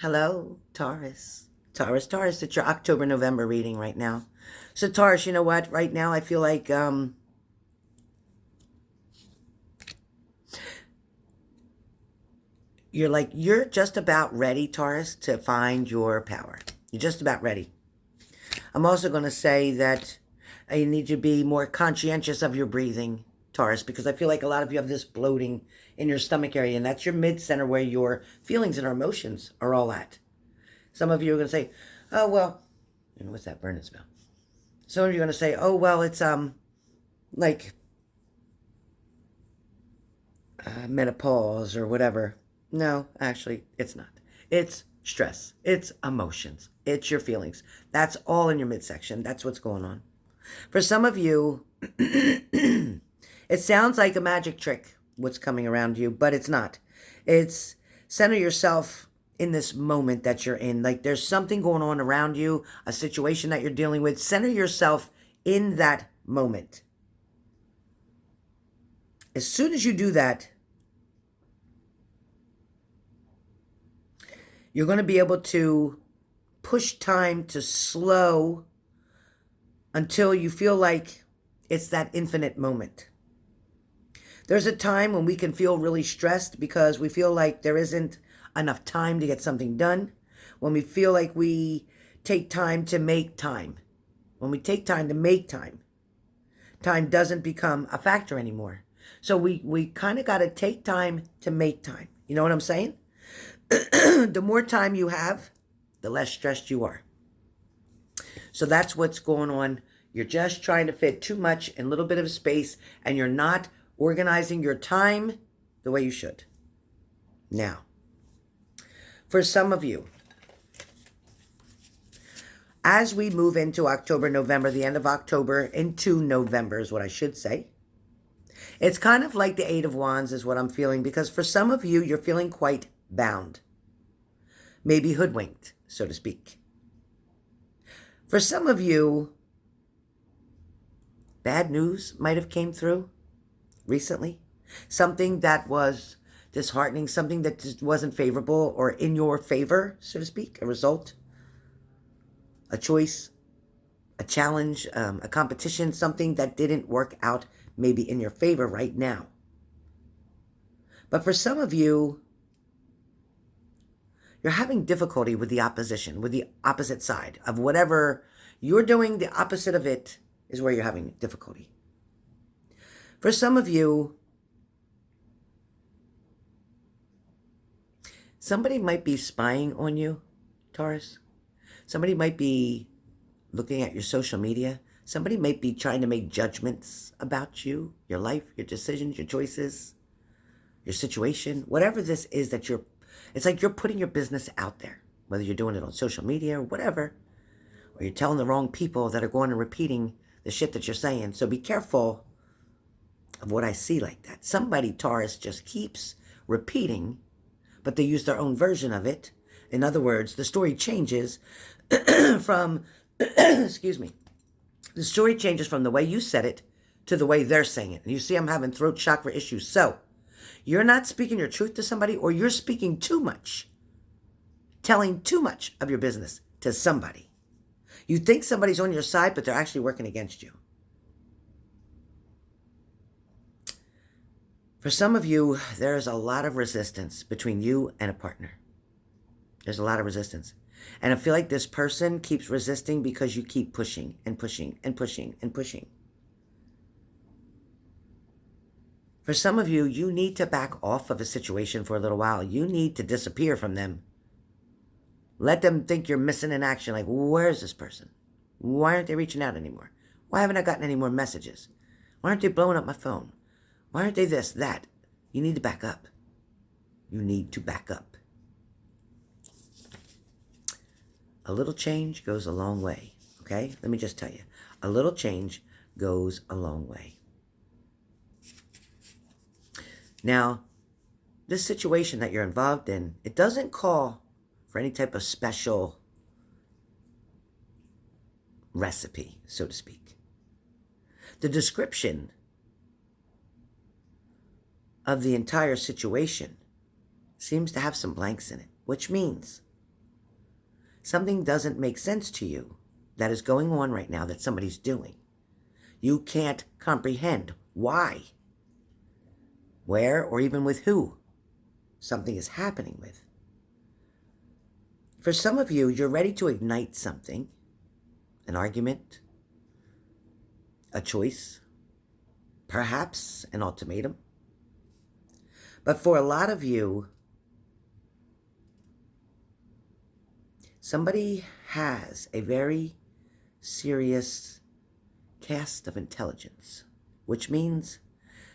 Hello, Taurus. Taurus, it's your October-November reading right now. So Taurus, you know what? Right now I feel like you're just about ready, Taurus, to find your power. You're just about ready. I'm also going to say that you need to be more conscientious of your breathing, Taurus, because I feel like a lot of you have this bloating in your stomach area, and that's your mid-center where your feelings and our emotions are all at. Some of you are going to say, oh, well, and what's that burning smell? Some of you are going to say, oh, well, it's like menopause or whatever. No, actually, it's not. It's stress. It's emotions. It's your feelings. That's all in your midsection. That's what's going on. For some of you, it sounds like a magic trick, what's coming around you, but it's not. It's center yourself in this moment that you're in. Like there's something going on around you, a situation that you're dealing with. Center yourself in that moment. As soon as you do that, you're going to be able to push time to slow until you feel like it's that infinite moment. There's a time when we can feel really stressed because we feel like there isn't enough time to get something done. When we feel like we take time to make time. When we take time to make time, time doesn't become a factor anymore. So we kind of got to take time to make time. You know what I'm saying? The more time you have, the less stressed you are. So that's what's going on. You're just trying to fit too much in a little bit of space, and you're not organizing your time the way you should. Now, for some of you, as we move into October, November, the end of October into November is what I should say. It's kind of like the Eight of Wands is what I'm feeling, because for some of you, you're feeling quite bound. Maybe hoodwinked, so to speak. For some of you, bad news might have came through recently. Something that was disheartening, something that just wasn't favorable or in your favor, so to speak. A result, a choice, a challenge, a competition, something that didn't work out maybe in your favor right now. But for some of you, you're having difficulty with the opposition, with the opposite side of whatever you're doing. The opposite of it is where you're having difficulty. For some of you, somebody might be spying on you, Taurus. Somebody might be looking at your social media. Somebody might be trying to make judgments about you, your life, your decisions, your choices, your situation, whatever this is that it's like you're putting your business out there, whether you're doing it on social media or whatever, or you're telling the wrong people that are going and repeating the shit that you're saying. So be careful of what I see like that. Somebody, Taurus, just keeps repeating, but they use their own version of it. In other words, the story changes from, excuse me, the story changes from the way you said it to the way they're saying it. And you see, I'm having throat chakra issues. So you're not speaking your truth to somebody, or you're speaking too much, telling too much of your business to somebody. You think somebody's on your side, but they're actually working against you. For some of you, there's a lot of resistance between you and a partner. There's a lot of resistance. And I feel like this person keeps resisting because you keep pushing and pushing and pushing and pushing. For some of you, you need to back off of a situation for a little while. You need to disappear from them. Let them think you're missing in action. Like, where's this person? Why aren't they reaching out anymore? Why haven't I gotten any more messages? Why aren't they blowing up my phone? Why aren't they this, that? You need to back up. You need to back up. A little change goes a long way, okay? Let me just tell you. A little change goes a long way. Now, this situation that you're involved in, it doesn't call for any type of special recipe, so to speak. The description of the entire situation seems to have some blanks in it, which means Something doesn't make sense to you that is going on right now that somebody's doing. You can't comprehend why, where, or even with who something is happening with. For some of you, you're ready to ignite something, an argument, a choice, perhaps an ultimatum. But for a lot of you, somebody has a very serious cast of intelligence, which means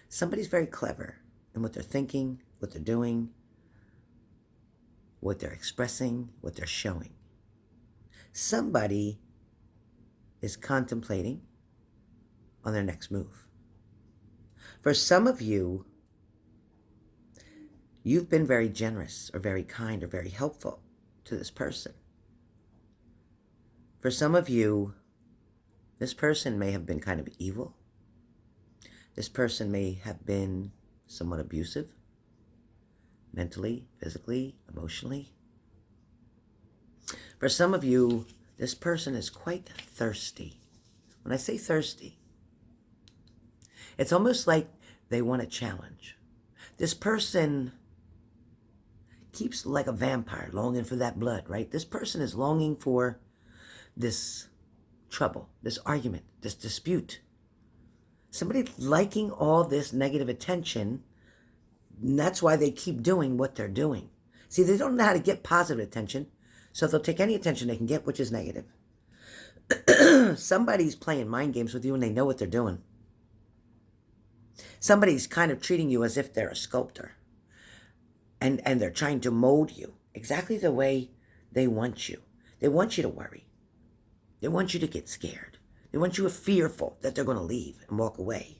somebody's very clever in what they're thinking, what they're doing, what they're expressing, what they're showing. Somebody is contemplating on their next move. For some of you, you've been very generous or very kind or very helpful to this person. For some of you, this person may have been kind of evil. This person may have been somewhat abusive, mentally, physically, emotionally. For some of you, this person is quite thirsty. When I say thirsty, it's almost like they want a challenge. This person keeps like a vampire longing for that blood, right? This person is longing for this trouble, this argument, this dispute. Somebody liking all this negative attention, and that's why they keep doing what they're doing. See, they don't know how to get positive attention, so they'll take any attention they can get, which is negative. Somebody's playing mind games with you and they know what they're doing. Somebody's kind of treating you as if they're a sculptor. And they're trying to mold you exactly the way they want you. They want you to worry. They want you to get scared. They want you fearful that they're going to leave and walk away.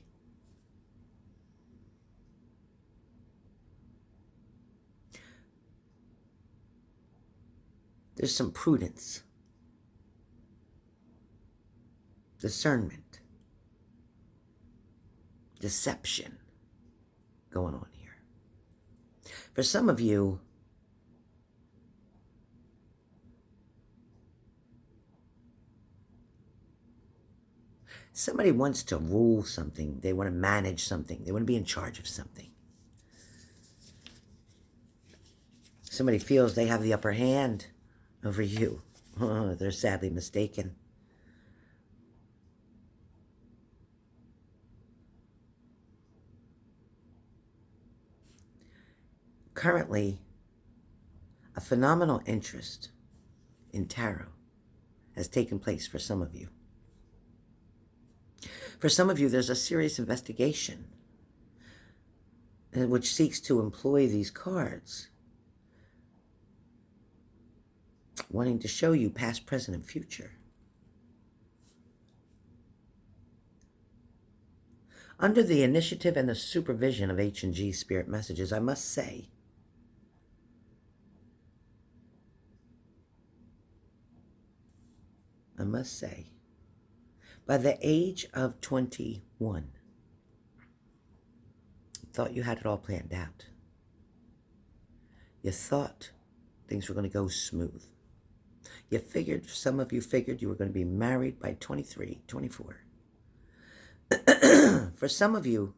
There's some prudence, discernment, deception going on here. For some of you, somebody wants to rule something. They want to manage something. They want to be in charge of something. Somebody feels they have the upper hand over you. Oh, they're sadly mistaken. Currently, a phenomenal interest in tarot has taken place for some of you. For some of you, there's a serious investigation which seeks to employ these cards, wanting to show you past, present, and future. Under the initiative and the supervision of H&G Spirit Messages, I must say, by the age of 21, you thought you had it all planned out. You thought things were going to go smooth. You figured, some of you figured you were going to be married by 23, 24. For some of you,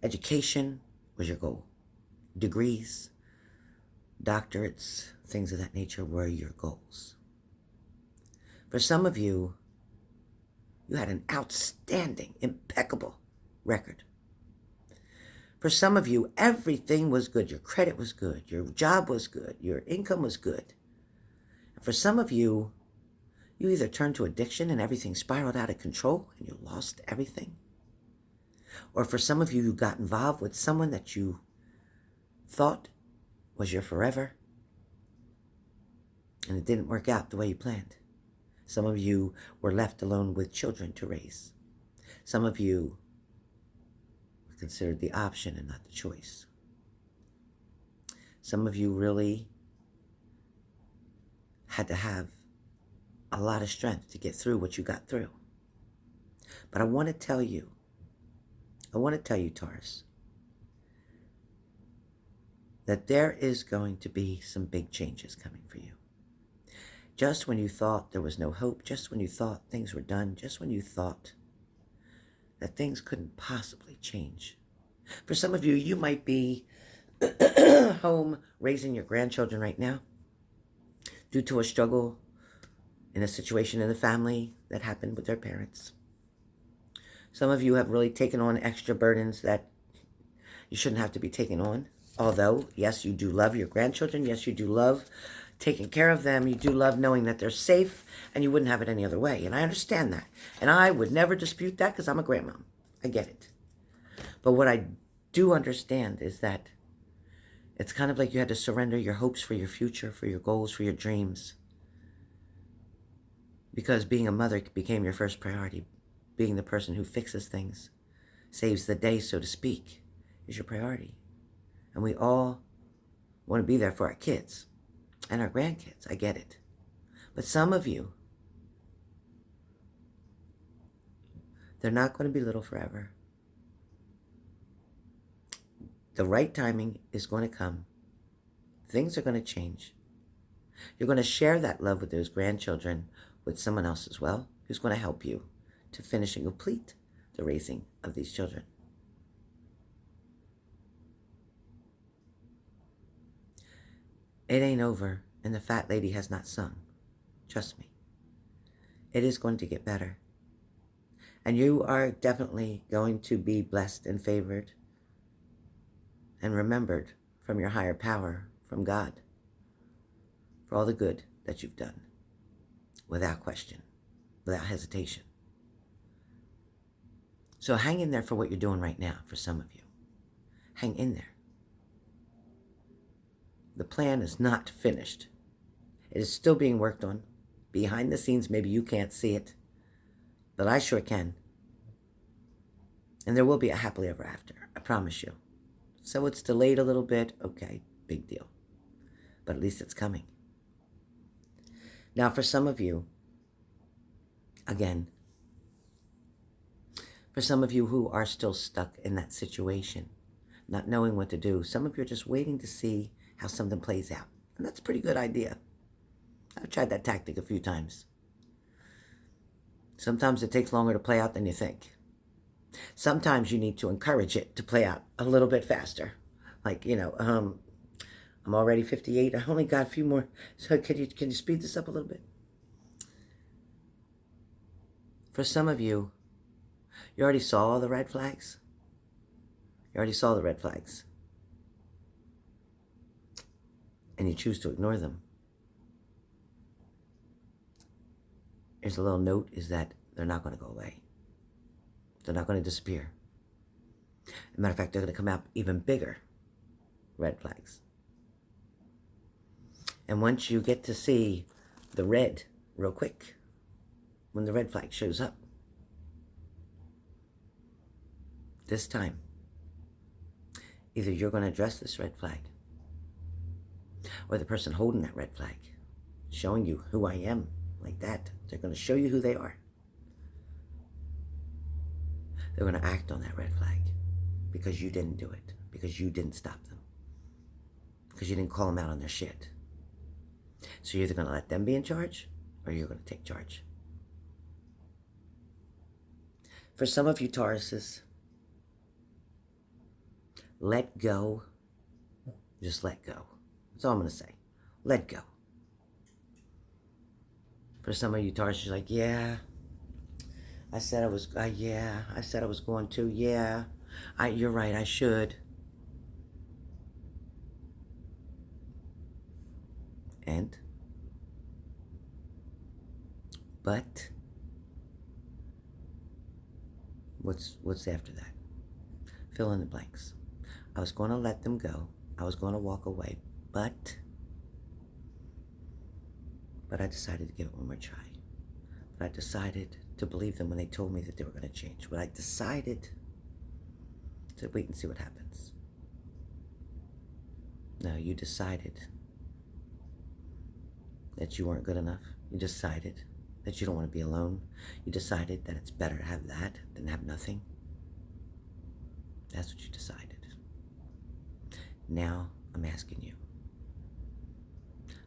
education was your goal. Degrees, doctorates, things of that nature were your goals. For some of you, you had an outstanding, impeccable record. For some of you, everything was good. Your credit was good. Your job was good. Your income was good. And for some of you, you either turned to addiction and everything spiraled out of control and you lost everything. Or for some of you, you got involved with someone that you thought was your forever, and it didn't work out the way you planned. Some of you were left alone with children to raise. Some of you were considered the option and not the choice. Some of you really had to have a lot of strength to get through what you got through. But I want to tell you, Taurus, that there is going to be some big changes coming for you. Just when you thought there was no hope, just when you thought things were done, just when you thought that things couldn't possibly change. For some of you, you might be home raising your grandchildren right now due to a struggle in a situation in the family that happened with their parents. Some of you have really taken on extra burdens that you shouldn't have to be taking on. Although, yes, you do love your grandchildren. Yes, you do love taking care of them. You do love knowing that they're safe, and you wouldn't have it any other way. And I understand that. And I would never dispute that because I'm a grandmom. I get it. But what I do understand is that it's kind of like you had to surrender your hopes for your future, for your goals, for your dreams. Because being a mother became your first priority. Being the person who fixes things, saves the day, so to speak, is your priority. And we all want to be there for our kids and our grandkids. I get it. But some of you, they're not going to be little forever. The right timing is going to come. Things are going to change. You're going to share that love with those grandchildren with someone else as well, who's going to help you to finish and complete the raising of these children. It ain't over, and the fat lady has not sung. Trust me. It is going to get better. And you are definitely going to be blessed and favored and remembered from your higher power, from God, for all the good that you've done, without question, without hesitation. So hang in there for what you're doing right now, for some of you. Hang in there. The plan is not finished. It is still being worked on. Behind the scenes, maybe you can't see it, but I sure can. And there will be a happily ever after, I promise you. So it's delayed a little bit, okay, big deal. But at least it's coming. Now for some of you, again, for some of you who are still stuck in that situation, not knowing what to do, some of you are just waiting to see how something plays out. And that's a pretty good idea. I've tried that tactic a few times. Sometimes it takes longer to play out than you think. Sometimes you need to encourage it to play out a little bit faster. Like, I'm already 58. I only got a few more. So can you speed this up a little bit? For some of you, you already saw all the red flags. You already saw the red flags. And you choose to ignore them. Here's a little note, is that they're not going to go away. They're not going to disappear. As a matter of fact, they're going to come out even bigger red flags. And once you get to see the red real quick, when the red flag shows up, this time, either you're going to address this red flag, or the person holding that red flag, showing you who I am, like that, they're going to show you who they are. They're going to act on that red flag because you didn't do it, because you didn't stop them, because you didn't call them out on their shit. So you're either going to let them be in charge, or you're going to take charge. For some of you Tauruses, let go. Just let go. That's all I'm going to say. Let go. For some of you Tauruses, you're like, yeah, I said I was going to. Yeah, you're right, I should. But what's after that? Fill in the blanks. I was going to let them go. I was going to walk away, but I decided to give it one more try. But I decided to believe them when they told me that they were going to change. But I decided to wait and see what happens. No, you decided that you weren't good enough. You decided that you don't want to be alone. You decided that it's better to have that than have nothing. That's what you decided. Now I'm asking you.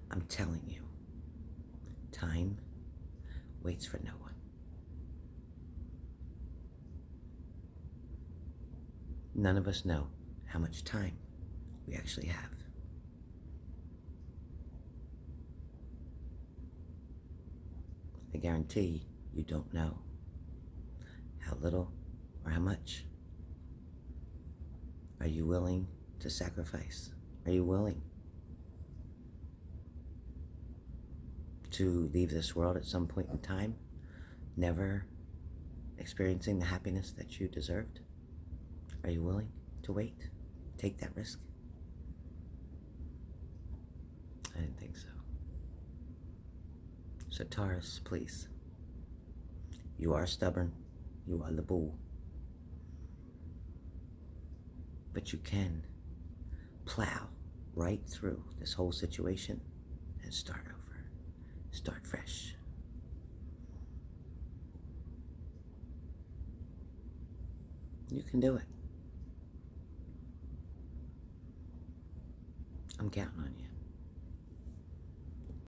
I'm telling you. Time waits for no one. None of us know how much time we actually have. I guarantee you don't know how little or how much. Are you willing to sacrifice? Are you willing to leave this world at some point in time, never experiencing the happiness that you deserved? Are you willing to wait? Take that risk? I didn't think so. So Taurus, please. You are stubborn. You are the bull. But you can plow right through this whole situation and start over. Start fresh. You can do it. I'm counting on you.